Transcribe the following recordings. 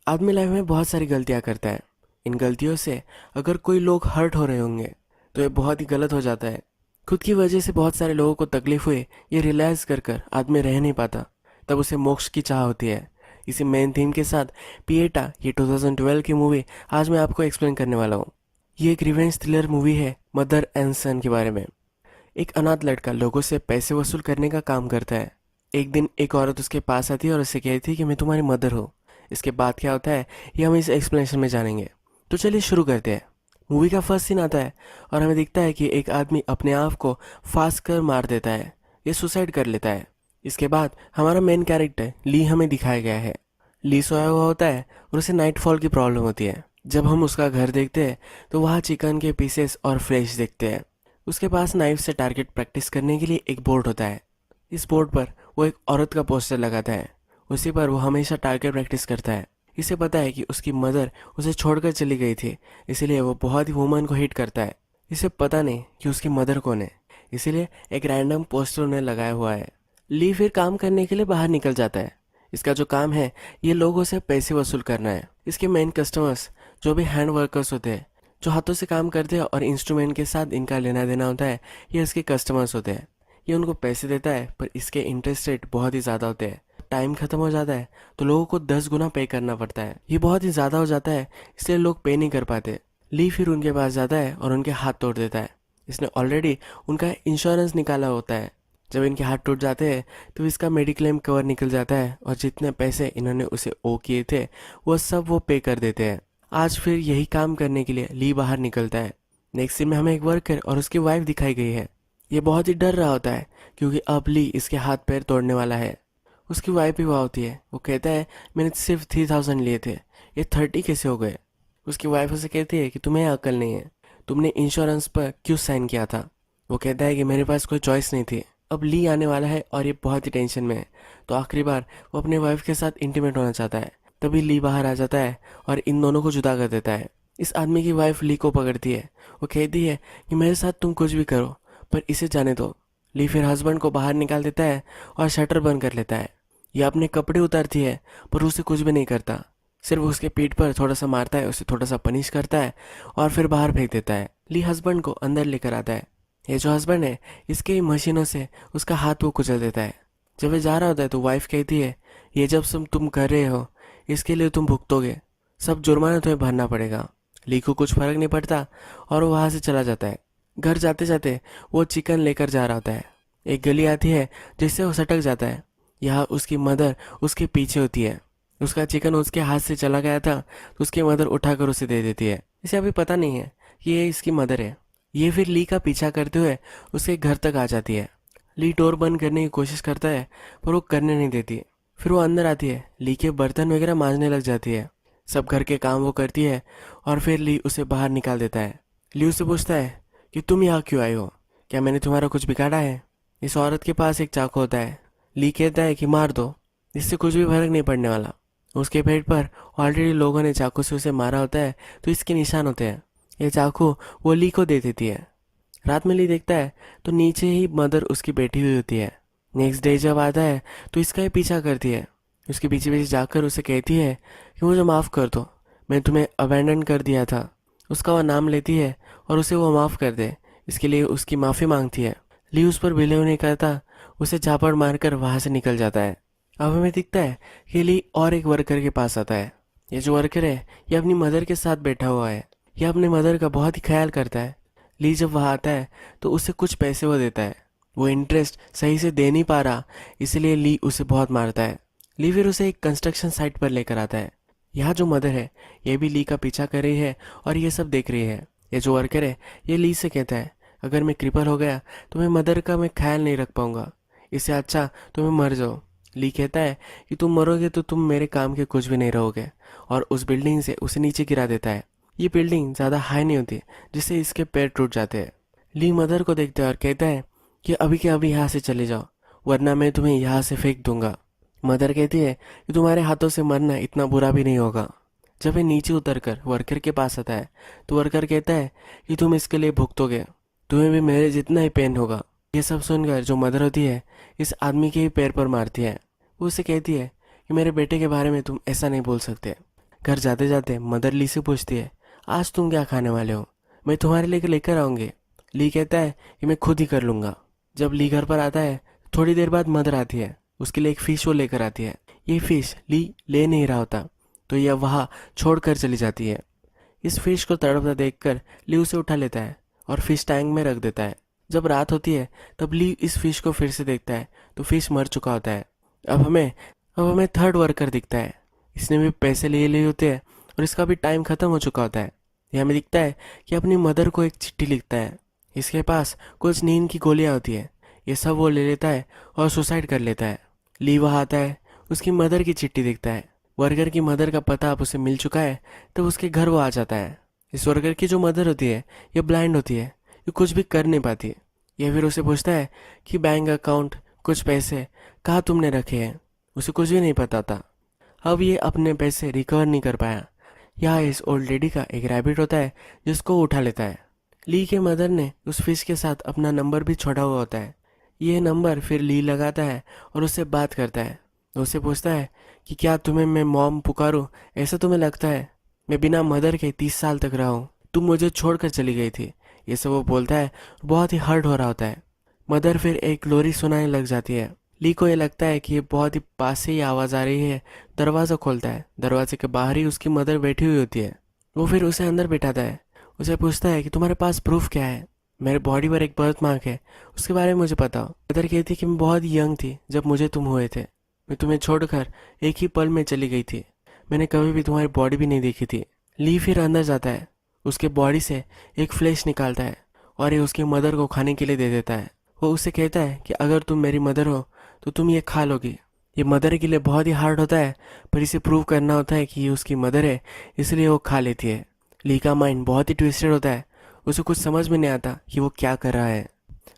आदमी लाइफ में बहुत सारी गलतियां करता है। इन गलतियों से अगर कोई लोग हर्ट हो रहे होंगे तो ये बहुत ही गलत हो जाता है। खुद की वजह से बहुत सारे लोगों को तकलीफ हुई, ये रियलाइज कर कर आदमी रह नहीं पाता। तब उसे मोक्ष की चाह होती है। इसी मेन थीम के साथ पिएटा, ये 2012 की मूवी आज मैं आपको एक्सप्लेन करने वाला हूँ। ये एक रिवेंज थ्रिलर मूवी है मदर एंड सन के बारे में। एक अनाथ लड़का लोगों से पैसे वसूल करने का काम करता है। एक दिन एक औरत उसके पास आती है और उससे कहती है कि मैं तुम्हारी मदर हूँ। इसके बाद क्या होता है ये हम इस एक्सप्लेनेशन में जानेंगे। तो चलिए शुरू करते हैं। मूवी का फर्स्ट सीन आता है और हमें दिखता है कि एक आदमी अपने आप को फांस कर मार देता है। ये सुसाइड कर लेता है। इसके बाद हमारा मेन कैरेक्टर ली हमें दिखाया गया है। ली सोया हुआ होता है और उसे नाइटफॉल की प्रॉब्लम होती है। जब हम उसका घर देखते हैं तो वहाँ चिकन के पीसेस और फ्लेश देखते हैं। उसके पास नाइफ से टारगेट प्रैक्टिस करने के लिए एक बोर्ड होता है। इस बोर्ड पर वो एक औरत का पोस्टर लगाता है। उसी पर वो हमेशा टारगेट प्रैक्टिस करता है। इसे पता है कि उसकी मदर उसे छोड़कर चली गई थी, इसीलिए वो बहुत ही वुमन को हिट करता है। इसे पता नहीं कि उसकी मदर कौन है, इसीलिए एक रैंडम पोस्टर उन्हें लगाया हुआ है। ली फिर काम करने के लिए बाहर निकल जाता है। इसका जो काम है ये लोगों से पैसे वसूल करना है। इसके मेन कस्टमर्स जो भी हैंड वर्कर्स होते हैं, जो हाथों से काम करते हैं और इंस्ट्रूमेंट के साथ इनका लेना देना होता है, ये इसके कस्टमर्स होते हैं। ये उनको पैसे देता है पर इसके इंटरेस्ट रेट बहुत ही ज़्यादा होते हैं। टाइम खत्म हो जाता है तो लोगों को 10 गुना पे करना पड़ता है। ये बहुत ही ज़्यादा हो जाता है, इसलिए लोग पे नहीं कर पाते। ली फिर उनके पास जाता है और उनके हाथ तोड़ देता है। इसने ऑलरेडी उनका इंश्योरेंस निकाला होता है। जब इनके हाथ टूट जाते हैं तो इसका मेडिक्लेम कवर निकल जाता है और जितने पैसे इन्होंने उसे ओ किए थे वो सब वो पे कर देते हैं। आज फिर यही काम करने के लिए ली बाहर निकलता है। नेक्स्ट सीन में हमें एक वर्कर और उसकी वाइफ दिखाई गई है। ये बहुत ही डर रहा होता है क्योंकि अब ली इसके हाथ पैर तोड़ने वाला है। उसकी वाइफ भी वहाँ होती है। वो कहता है मैंने सिर्फ 3000 लिए थे, ये 30 कैसे हो गए। उसकी वाइफ उसे कहती है कि तुम्हें अकल नहीं है, तुमने इंश्योरेंस पर क्यों साइन किया था। वो कहता है कि मेरे पास कोई चॉइस नहीं थी। अब ली आने वाला है और ये बहुत ही टेंशन में है, तो आखिरी बार वो अपने वाइफ के साथ इंटीमेट होना चाहता है। तभी ली बाहर आ जाता है और इन दोनों को जुदा कर देता है। इस आदमी की वाइफ ली को पकड़ती है। वो कहती है कि मेरे साथ तुम कुछ भी करो पर इसे जाने दो। ली फिर हस्बैंड को बाहर निकाल देता है और शटर बंद कर लेता है। यह अपने कपड़े उतारती है पर उसे कुछ भी नहीं करता, सिर्फ उसके पीठ पर थोड़ा सा मारता है, उसे थोड़ा सा पनिश करता है और फिर बाहर फेंक देता है। ली हस्बैंड को अंदर लेकर आता है। ये जो हस्बैंड है इसके ही मशीनों से उसका हाथ वो कुचल देता है। जब ये जा रहा होता है तो वाइफ कहती है ये जब तुम कर रहे हो इसके लिए तुम भुगतोगे, सब जुर्माना तुम्हें भरना पड़ेगा। ली को कुछ फर्क नहीं पड़ता और वो वहाँ से चला जाता है। घर जाते जाते वो चिकन लेकर जा रहा होता है। एक गली आती है जिससे वो सटक जाता है। यहाँ उसकी मदर उसके पीछे होती है। उसका चिकन उसके हाथ से चला गया था तो उसकी मदर उठाकर उसे दे देती है। इसे अभी पता नहीं है कि ये इसकी मदर है। ये फिर ली का पीछा करते हुए उसके घर तक आ जाती है। ली डोर बंद करने की कोशिश करता है पर वो करने नहीं देती। फिर वो अंदर आती है, ली के बर्तन वगैरह मांजने लग जाती है। सब घर के काम वो करती है और फिर ली उसे बाहर निकाल देता है। ली उससे पूछता है कि तुम यहाँ क्यों आई हो, क्या मैंने तुम्हारा कुछ बिगाड़ा है। इस औरत के पास एक चाकू होता है। ली कहता है कि मार दो, इससे कुछ भी फर्क नहीं पड़ने वाला। उसके पेट पर ऑलरेडी लोगों ने चाकू से उसे मारा होता है तो इसके निशान होते हैं। ये चाकू वो ली को दे देती है। रात में ली देखता है तो नीचे ही मदर उसकी बैठी हुई होती है। नेक्स्ट डे जब आता है तो इसका ही पीछा करती है। उसके पीछे पीछे जाकर उसे कहती है कि मुझे माफ़ कर दो, मैं तुम्हें अबैंडन कर दिया था। उसका वह नाम लेती है और उसे वो माफ़ कर दे, इसके लिए उसकी माफ़ी मांगती है। ली उस पर बिलीव नहीं करता, उसे झापड़ मारकर वहाँ से निकल जाता है। अब हमें दिखता है कि ली और एक वर्कर के पास आता है। ये जो वर्कर है ये अपनी मदर के साथ बैठा हुआ है। यह अपने मदर का बहुत ही ख्याल करता है। ली जब वहाँ आता है तो उसे कुछ पैसे वो देता है। वो इंटरेस्ट सही से दे नहीं पा रहा, इसलिए ली उसे बहुत मारता है। ली फिर उसे एक कंस्ट्रक्शन साइट पर लेकर आता है। यहाँ जो मदर है ये भी ली का पीछा कर रही है और ये सब देख रही है। ये जो वर्कर है ये ली से कहता है अगर मैं क्रिपल हो गया तो मैं मदर का मैं ख्याल नहीं रख पाऊंगा, इससे अच्छा तो मैं मर जाऊँ। ली कहता है कि तुम मरोगे तो तुम मेरे काम के कुछ भी नहीं रहोगे और उस बिल्डिंग से उसे नीचे गिरा देता है। ये बिल्डिंग ज़्यादा हाई नहीं होती जिससे इसके पैर टूट जाते हैं। ली मदर को देखता है और कहता है कि अभी के अभी यहाँ से चले जाओ वरना मैं तुम्हें यहाँ से फेंक दूंगा। मदर कहती है कि तुम्हारे हाथों से मरना इतना बुरा भी नहीं होगा। जब ये नीचे उतरकर वर्कर के पास आता है तो वर्कर कहता है कि तुम इसके लिए भुगतोगे, तुम्हें भी मेरे जितना ही पेन होगा। ये सब सुनकर जो मदर होती है इस आदमी के ही पैर पर मारती है। वो उसे कहती है कि मेरे बेटे के बारे में तुम ऐसा नहीं बोल सकते। घर जाते जाते मदर ली से पूछती है, आज तुम क्या खाने वाले हो? मैं तुम्हारे लिए लेकर आऊँगी। ली कहता है कि मैं खुद ही कर लूँगा। जब ली घर पर आता है थोड़ी देर बाद मदर आती है, उसके लिए एक फ़िश वो लेकर आती है। ये फ़िश ली ले नहीं रहा होता तो यह वहाँ छोड़ कर चली जाती है। इस फिश को तड़पता देखकर ली उसे उठा लेता है और फिश टैंक में रख देता है। जब रात होती है तब ली इस फिश को फिर से देखता है तो फिश मर चुका होता है। अब हमें थर्ड वर्कर दिखता है। इसने भी पैसे लिए लिए होते हैं और इसका भी टाइम खत्म हो चुका होता है। यह हमें दिखता है कि अपनी मदर को एक चिट्ठी लिखता है। इसके पास कुछ नींद की गोलियां होती है। ये सब वो ले लेता है और सुसाइड कर लेता है। ली वहाँ आता है, उसकी मदर की चिट्ठी देखता है। वर्कर की मदर का पता अब उसे मिल चुका है तब उसके घर वो आ जाता है। इस वर्कर की जो मदर होती है ये ब्लाइंड होती है, ये कुछ भी कर नहीं पाती। यह फिर उसे पूछता है कि बैंक अकाउंट कुछ पैसे कहाँ तुमने रखे हैं। उसे कुछ भी नहीं पता था। अब ये अपने पैसे रिकवर नहीं कर पाया। यहाँ इस ओल्ड लेडी का एक रैबिट होता है जिसको वो उठा लेता है। ली के मदर ने उस फिश के साथ अपना नंबर भी छोड़ा हुआ होता है। ये नंबर फिर ली लगाता है और उससे बात करता है। उससे पूछता है कि क्या तुम्हें मैं मॉम पुकारूं? ऐसा तुम्हें लगता है? मैं बिना मदर के 30 साल तक रहा हूँ, तुम मुझे छोड़कर चली गई थी। ये सब वो बोलता है, बहुत ही हर्ट हो रहा होता है। मदर फिर एक लोरी सुनाने लग जाती है। ली को ये लगता है कि ये बहुत ही पास से ही आवाज़ आ रही है। दरवाज़ा खोलता है। दरवाजे के बाहर ही उसकी मदर बैठी हुई होती है। वो फिर उसे अंदर बिठाता है। उसे पूछता है कि तुम्हारे पास प्रूफ क्या है? मेरे बॉडी पर एक बर्थ मार्क है, उसके बारे में मुझे बताओ। मदर कहती है कि मैं बहुत यंग थी जब मुझे तुम हुए थे। मैं तुम्हें छोड़कर एक ही पल में चली गई थी। मैंने कभी भी तुम्हारी बॉडी भी नहीं देखी थी। ली फिर अंदर जाता है, उसके बॉडी से एक फ्लैश निकालता है और ये उसकी मदर को खाने के लिए दे देता है। वो उससे कहता है कि अगर तुम मेरी मदर हो तो तुम ये खा लोगी। ये मदर के लिए बहुत ही हार्ड होता है, पर इसे प्रूव करना होता है कि ये उसकी मदर है, इसलिए वो खा लेती है। ली का माइंड बहुत ही ट्विस्टेड होता है। उसे कुछ समझ में नहीं आता कि वो क्या कर रहा है।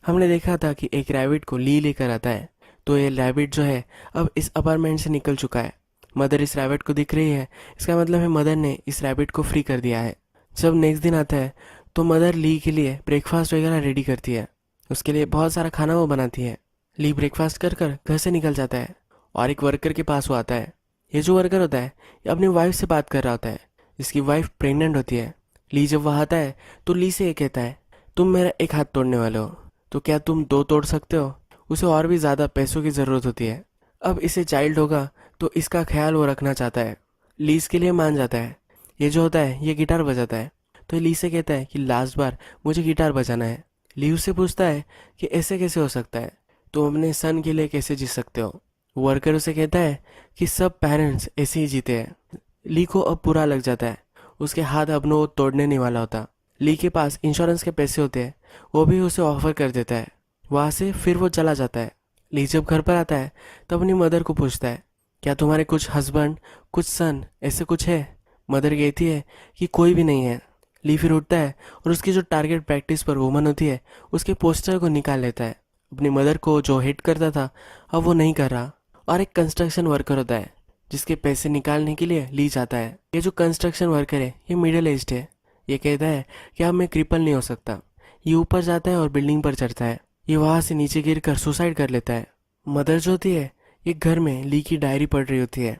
हमने देखा था कि एक रैबिट को ली लेकर आता है, तो ये रैबिट जो है अब इस अपार्टमेंट से निकल चुका है। मदर इस रैबिट को दिख रही है, इसका मतलब है मदर ने इस रैबिट को फ्री कर दिया है। जब नेक्स्ट दिन आता है तो मदर ली के लिए ब्रेकफास्ट वगैरह रेडी करती है। उसके लिए बहुत सारा खाना वो बनाती है। ली ब्रेकफास्ट कर कर घर से निकल जाता है और एक वर्कर के पास वो आता है। ये जो वर्कर होता है ये अपनी वाइफ से बात कर रहा होता है। इसकी वाइफ प्रेग्नेंट होती है। ली जब वहाँ आता है तो ली से ये कहता है, तुम मेरा एक हाथ तोड़ने वाले हो, तो क्या तुम दो तोड़ सकते हो? उसे और भी ज़्यादा पैसों की ज़रूरत होती है। अब इसे चाइल्ड होगा तो इसका ख्याल वो रखना चाहता है। ली इसके लिए मान जाता है। ये जो होता है ये गिटार बजाता है, तो ली से कहता है कि लास्ट बार मुझे गिटार बजाना है। ली उससे पूछता है कि ऐसे कैसे हो सकता है, तुम अपने सन के लिए कैसे जी सकते हो? वर्कर उसे कहता है कि सब पेरेंट्स ऐसे ही जीते हैं। ली को अब बुरा लग जाता है। उसके हाथ अब वो तोड़ने नहीं वाला होता। ली के पास इंश्योरेंस के पैसे होते हैं, वो भी उसे ऑफर कर देता है। वहाँ से फिर वो चला जाता है। ली जब घर पर आता है तब अपनी मदर को पूछता है, क्या तुम्हारे कुछ हस्बैंड, कुछ सन ऐसे कुछ है? मदर कहती है कि कोई भी नहीं है। ली फिर उठता है और उसकी जो टारगेट प्रैक्टिस पर वुमन होती है उसके पोस्टर को निकाल लेता है। अपनी मदर को जो हिट करता था अब वो नहीं कर रहा। और एक कंस्ट्रक्शन वर्कर होता है जिसके पैसे निकालने के लिए ली जाता है। ये जो कंस्ट्रक्शन वर्कर है ये मिडिल एज्ड है। ये कहता है कि अब मैं क्रिपल नहीं हो सकता। ये ऊपर जाता है और बिल्डिंग पर चढ़ता है। ये वहाँ से नीचे गिरकर सुसाइड कर लेता है। मदर जो होती है ये घर में ली की डायरी पढ़ रही होती है।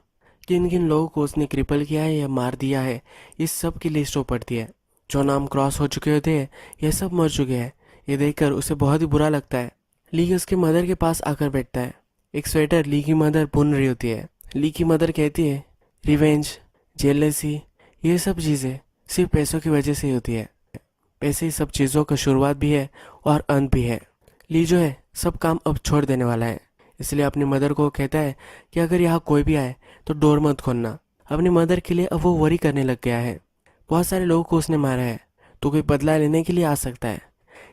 किन किन लोगों को उसने क्रिपल किया है या मार दिया है, इस सब की लिस्ट वो पढ़ती है। जो नाम क्रॉस हो चुके होते हैं ये सब मर चुके हैं। ये देखकर उसे बहुत ही बुरा लगता है। ली उसके मदर के पास आकर बैठता है। एक स्वेटर ली की मदर बुन रही होती है। ली की मदर कहती है, रिवेंज, जेलसी, ये सब चीज़ें सिर्फ पैसों की वजह से ही होती है। पैसे ही सब चीज़ों का शुरुआत भी है और अंत भी है। ली जो है सब काम अब छोड़ देने वाला है, इसलिए अपनी मदर को कहता है कि अगर यहाँ कोई भी आए तो डोर मत खोलना। अपनी मदर के लिए अब वो वरी करने लग गया है। बहुत सारे लोगों को उसने मारा है, तो कोई बदला लेने के लिए आ सकता है,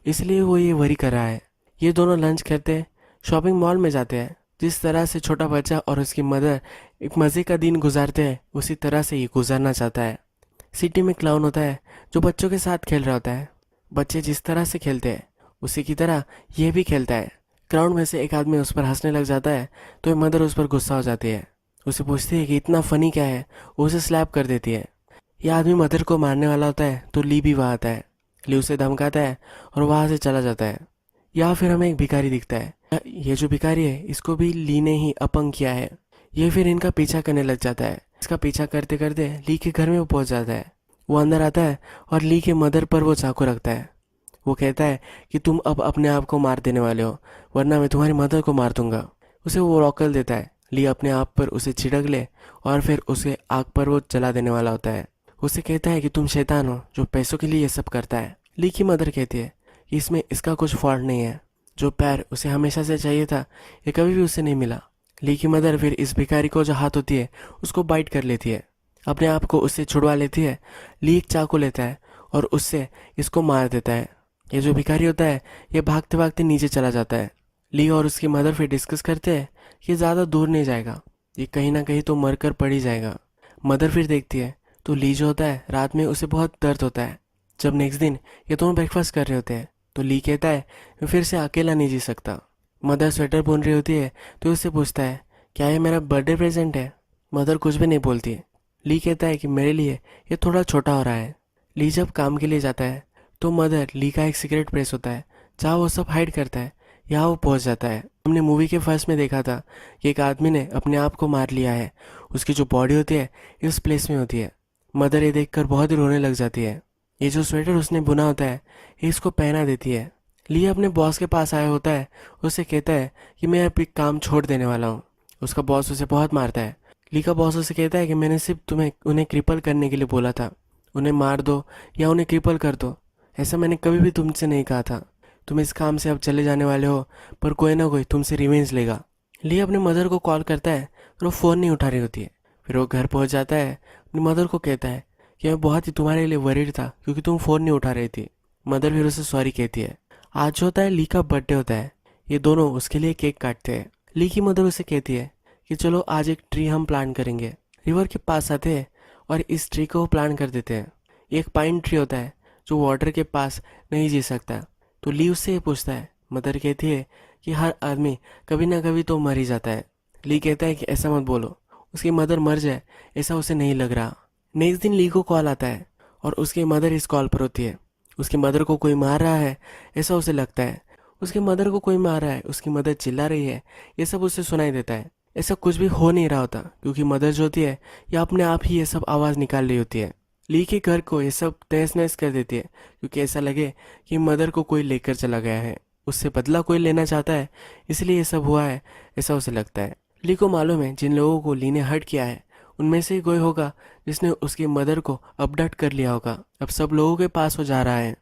इसलिए वो ये वरी कर रहा है। ये दोनों लंच करते शॉपिंग मॉल में जाते हैं। जिस तरह से छोटा बच्चा और उसकी मदर एक मज़े का दिन गुजारते हैं उसी तरह से ये गुजारना चाहता है। सिटी में क्लाउन होता है जो बच्चों के साथ खेल रहा होता है। बच्चे जिस तरह से खेलते हैं उसी की तरह ये भी खेलता है। क्राउड में से एक आदमी उस पर हंसने लग जाता है तो ये मदर उस पर गुस्सा हो जाती है। उसे पूछती है कि इतना फनी क्या है, वो उसे स्लैप कर देती है। यह आदमी मदर को मारने वाला होता है तो ली भी वहाँ आता है। ली उसे धमकाता है और वहाँ से चला जाता है। या फिर हमें एक भिखारी दिखता है। ये जो भिखारी है इसको भी ली ने ही अपंग किया है। ये फिर इनका पीछा करने लग जाता है। इसका पीछा करते करते ली के घर में वो पहुंच जाता है। वो अंदर आता है और ली के मदर पर वो चाकू रखता है। वो कहता है कि तुम अब अपने आप को मार देने वाले हो, वरना मैं तुम्हारी मदर को मार दूंगा। उसे वो रॉकल देता है। ली अपने आप पर उसे छिड़क ले और फिर उसे आग पर वो जला देने वाला होता है। उसे कहता है कि तुम शैतान हो जो पैसों के लिए ये सब करता है। ली की मदर कहती है कि इसमें इसका कुछ फॉल्ट नहीं है। जो प्यार उसे हमेशा से चाहिए था ये कभी भी उसे नहीं मिला। ली की मदर फिर इस भिखारी को जो हाथ होती है उसको बाइट कर लेती है, अपने आप को उससे छुड़वा लेती है। ली एक चाकू लेता है और उससे इसको मार देता है। ये जो भिखारी होता है ये भागते भागते नीचे चला जाता है। ली और उसकी मदर फिर डिस्कस करते हैं कि ज़्यादा दूर नहीं जाएगा, ये कहीं ना कहीं तो मर कर पड़ ही जाएगा। मदर फिर देखती है तो ली जो होता है रात में उसे बहुत दर्द होता है। जब नेक्स्ट दिन ये दोनों ब्रेकफास्ट कर रहे होते हैं तो ली कहता है मैं फिर से अकेला नहीं जी सकता। मदर स्वेटर बुन रही होती है तो उससे पूछता है क्या ये मेरा बर्थडे प्रेजेंट है। मदर कुछ भी नहीं बोलती है। ली कहता है कि मेरे लिए ये थोड़ा छोटा हो रहा है। ली जब काम के लिए जाता है तो मदर ली का एक सिगरेट प्रेस होता है जहाँ वो सब हाइड करता है, यहाँ वो पहुँच जाता है। हमने मूवी के फर्स्ट में देखा था कि एक आदमी ने अपने आप को मार लिया है, उसकी जो बॉडी होती है इस प्लेस में होती है। मदर ये देखकर बहुत ही रोने लग जाती है। ये जो स्वेटर उसने बुना होता है ये इसको पहना देती है। ली अपने बॉस के पास आया होता है, उससे कहता है कि मैं अभी काम छोड़ देने वाला हूँ। उसका बॉस उसे बहुत मारता है। ली का बॉस उसे कहता है कि मैंने सिर्फ तुम्हें उन्हें क्रिपल करने के लिए बोला था, उन्हें मार दो या उन्हें क्रिपल कर दो, ऐसा मैंने कभी भी तुमसे नहीं कहा था। तुम इस काम से अब चले जाने वाले हो पर कोई ना कोई तुमसे रिवेंज लेगा। ली अपने मदर को कॉल करता है पर वो फ़ोन नहीं उठा रही होती है। फिर वो घर पहुंच जाता है, अपनी मदर को कहता है कि मैं बहुत ही तुम्हारे लिए वरीड था क्योंकि तुम फ़ोन नहीं उठा रही थी। मदर फिर उसे सॉरी कहती है। आज जो होता है ली का बर्थडे होता है। ये दोनों उसके लिए केक काटते हैं। ली की मदर उसे कहती है कि चलो आज एक ट्री हम प्लांट करेंगे। रिवर के पास आते हैं और इस ट्री को प्लांट कर देते हैं। ये एक पाइन ट्री होता है जो वाटर के पास नहीं जी सकता। तो ली उससे ये पूछता है। मदर कहती है कि हर आदमी कभी ना कभी तो मर ही जाता है। ली कहता है कि ऐसा मत बोलो, उसकी मदर मर जाए ऐसा उसे नहीं लग रहा। नेक्स्ट दिन ली को कॉल आता है और उसकी मदर इस कॉल पर होती है। उसकी मदर को कोई मार रहा है ऐसा उसे लगता है। उसकी मदर को कोई मार रहा है, उसकी मदर चिल्ला रही है, ये सब उसे सुनाई देता है। ऐसा कुछ भी हो नहीं रहा होता क्योंकि मदर जो होती है ये अपने आप ही ये सब आवाज़ निकाल रही होती है। ली के घर को ये सब तहस नहस कर देती है क्योंकि ऐसा लगे कि मदर को कोई लेकर चला गया है, उससे बदला कोई लेना चाहता है, इसलिए ये सब हुआ है ऐसा उसे लगता है। ली को मालूम है जिन लोगों को ली ने हर्ट किया है उनमें से ही कोई होगा जिसने उसकी मदर को अपडक्ट कर लिया होगा। अब सब लोगों के पास वो जा रहा है।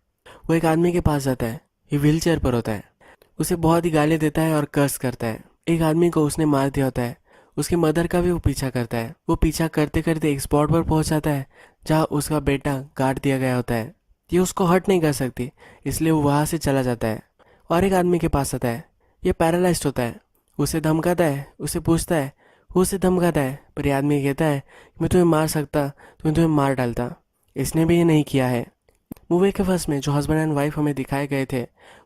वो एक आदमी के पास जाता है, ये व्हील चेयर पर होता है। उसे बहुत ही गाली देता है और कर्स करता है। एक आदमी को उसने मार दिया होता है, उसकी मदर का भी वो पीछा करता है। वो पीछा करते करते एक स्पॉट पर पहुंच जाता है जहाँ उसका बेटा गाड़ दिया गया होता है। ये उसको हर्ट नहीं कर सकती इसलिए वो वहाँ से चला जाता है और एक आदमी के पास आता है। ये पैरालाइज्ड होता है। उसे धमकाता है, उसे पूछता है, वो उसे धमकाता है पर ये आदमी कहता है कि मैं तुम्हें मार सकता तो मैं तुम्हें मार डालता। इसने भी ये नहीं किया है। मूवी के फर्स्ट में जो हस्बैंड एंड वाइफ हमें दिखाए गए थे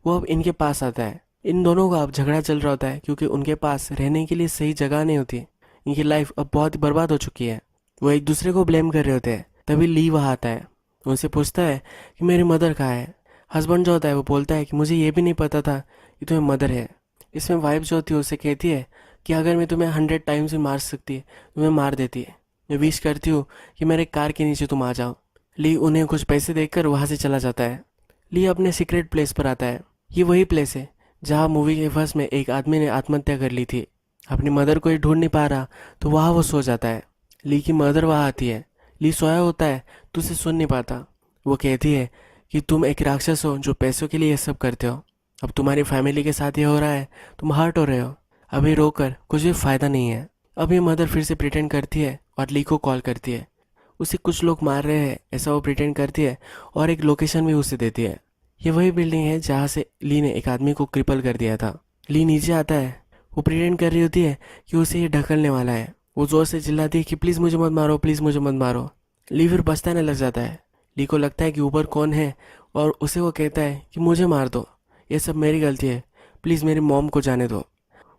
वो अब इनके पास आता है। इन दोनों का अब झगड़ा चल रहा होता है क्योंकि उनके पास रहने के लिए सही जगह नहीं होती। इनकी लाइफ अब बहुत ही बर्बाद हो चुकी है। वो एक दूसरे को ब्लेम कर रहे होते हैं। तभी ली वहाँ आता है, उनसे पूछता है कि मेरी मदर कहाँ है। हस्बैंड जो होता है वो बोलता है कि मुझे ये भी नहीं पता था कि तुम्हें मदर है। इसमें वाइफ जो होती है उसे कहती है कि अगर मैं तुम्हें 100 टाइम्स भी मार सकती है तुम्हें मार देती है। मैं विश करती हूँ कि मेरे कार के नीचे तुम आ जाओ। ली उन्हें कुछ पैसे देकर वहाँ से चला जाता है। ली अपने सीक्रेट प्लेस पर आता है। ये वही प्लेस है जहाँ मूवी के फर्स्ट में एक आदमी ने आत्महत्या कर ली थी। अपनी मदर को ही ढूंढ नहीं पा रहा तो वहाँ वो सो जाता है। ली की मदर वहाँ आती है। ली सोया होता है तो उसे सुन नहीं पाता। वो कहती है कि तुम एक राक्षस हो जो पैसों के लिए ये सब करते हो। अब तुम्हारी फैमिली के साथ ये हो रहा है, तुम हर्ट हो रहे हो, अभी रोकर कुछ भी फ़ायदा नहीं है। अब ये मदर फिर से प्रिटेंड करती है और ली को कॉल करती है। उसे कुछ लोग मार रहे हैं ऐसा वो प्रिटेंड करती है और एक लोकेशन भी उसे देती है। ये वही बिल्डिंग है जहाँ से ली ने एक आदमी को क्रिपल कर दिया था। ली नीचे आता है। वो प्रिटेंड कर रही होती है कि उसे ये ढकलने वाला है। वो जोर से चिल्लाती है कि प्लीज़ मुझे मत मारो, प्लीज़ मुझे मत मारो। ली फिर बचताने लग जाता है। ली को लगता है कि ऊपर कौन है और उसे वो कहता है कि मुझे मार दो, ये सब मेरी गलती है, प्लीज़ मेरी मॉम को जाने दो।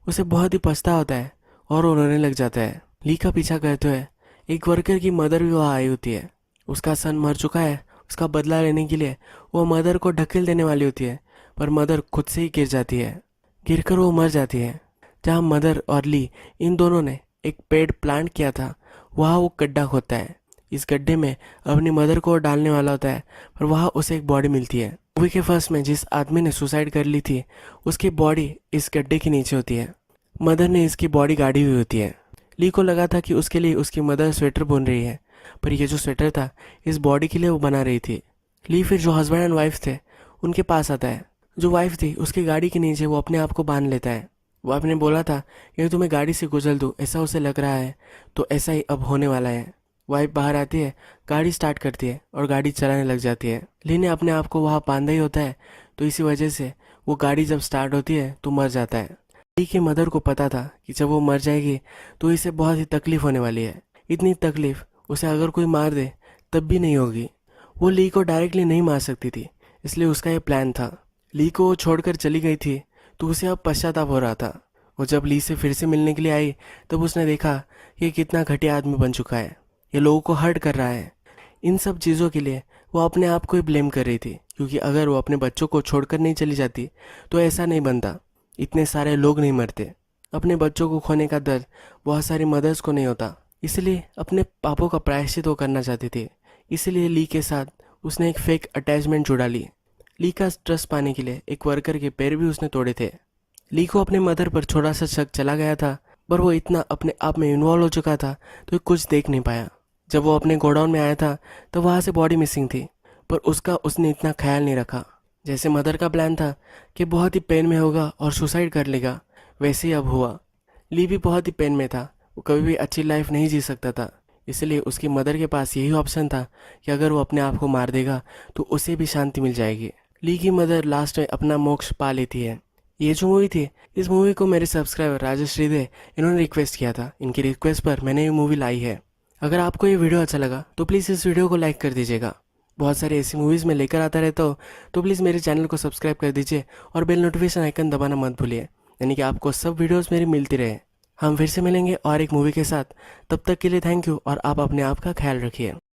उसे बहुत ही पछता होता है और वो रोने लग जाता है। ली का पीछा करते हुए एक वर्कर की मदर भी वहाँ आई होती है। उसका सन मर चुका है, उसका बदला लेने के लिए वो मदर को ढकेल देने वाली होती है पर मदर खुद से ही गिर जाती है। गिरकर वो मर जाती है। जहाँ मदर और ली इन दोनों ने एक पेड़ प्लांट किया था वहाँ वो गड्ढा खोदता है। इस गड्ढे में अपनी मदर को डालने वाला होता है, पर वहाँ उसे एक बॉडी मिलती है। मूवी के फर्स्ट में जिस आदमी ने सुसाइड कर ली थी, उसकी बॉडी इस गड्ढे के नीचे होती है। मदर ने इसकी बॉडी गाड़ी हुई होती है। ली को लगा था कि उसके लिए उसकी मदर स्वेटर बुन रही है, पर यह जो स्वेटर था इस बॉडी के लिए वो बना रही थी। ली फिर जो हस्बैंड एंड वाइफ थे उनके पास आता है। जो वाइफ थी उसकी गाड़ी के नीचे वो अपने आप को बांध लेता है। वाइफ ने बोला था कि तुम्हें गाड़ी से गुजर दूँ, ऐसा उसे लग रहा है, तो ऐसा ही अब होने वाला है। वाइफ बाहर आती है, गाड़ी स्टार्ट करती है और गाड़ी चलाने लग जाती है। ली ने अपने आप को वहाँ बांधा ही होता है, तो इसी वजह से वो गाड़ी जब स्टार्ट होती है तो मर जाता है। ली की मदर को पता था कि जब वो मर जाएगी तो इसे बहुत ही तकलीफ होने वाली है। इतनी तकलीफ उसे अगर कोई मार दे तब भी नहीं होगी। वो ली को डायरेक्टली नहीं मार सकती थी, इसलिए उसका ये प्लान था। ली को वो छोड़कर चली गई थी तो उसे अब पश्चाताप हो रहा था। वो जब ली से फिर से मिलने के लिए आई तब उसने देखा कि ये कितना घटिया आदमी बन चुका है, ये लोगों को हर्ट कर रहा है। इन सब चीज़ों के लिए वो अपने आप को ही ब्लेम कर रही थी, क्योंकि अगर वो अपने बच्चों को छोड़कर नहीं चली जाती तो ऐसा नहीं बनता, इतने सारे लोग नहीं मरते। अपने बच्चों को खोने का दर्द बहुत सारी मदर्स को नहीं होता, इसलिए अपने पापों का प्रायश्चित वो करना चाहती थी। इसलिए ली के साथ उसने एक फेक अटैचमेंट जुड़ा ली। ली का ट्रस्ट पाने के लिए एक वर्कर के पैर भी उसने तोड़े थे। ली को अपने मदर पर थोड़ा सा शक चला गया था, पर वो इतना अपने आप में इन्वॉल्व हो चुका था तो कुछ देख नहीं पाया। जब वो अपने गोडाउन में आया था तो वहाँ से बॉडी मिसिंग थी, पर उसका उसने इतना ख्याल नहीं रखा। जैसे मदर का प्लान था कि बहुत ही पेन में होगा और सुसाइड कर लेगा, वैसे ही अब हुआ। ली भी बहुत ही पेन में था, वो कभी भी अच्छी लाइफ नहीं जी सकता था, इसलिए उसकी मदर के पास यही ऑप्शन था कि अगर वो अपने आप को मार देगा तो उसे भी शांति मिल जाएगी। ली की मदर लास्ट में अपना मोक्ष पा लेती है। ये जो मूवी थी, इस मूवी को मेरे सब्सक्राइबर राजेश श्रीदे इन्होंने रिक्वेस्ट किया था। इनकी रिक्वेस्ट पर मैंने ये मूवी लाई है। अगर आपको ये वीडियो अच्छा लगा तो प्लीज़ इस वीडियो को लाइक कर दीजिएगा। बहुत सारी ऐसी मूवीज़ में लेकर आता रहता हूँ, तो प्लीज़ मेरे चैनल को सब्सक्राइब कर दीजिए और बेल नोटिफिकेशन आइकन दबाना मत भूलिए, यानी कि आपको सब वीडियोस मेरी मिलती रहे। हम फिर से मिलेंगे और एक मूवी के साथ। तब तक के लिए थैंक यू और आप अपने आप का ख्याल रखिए।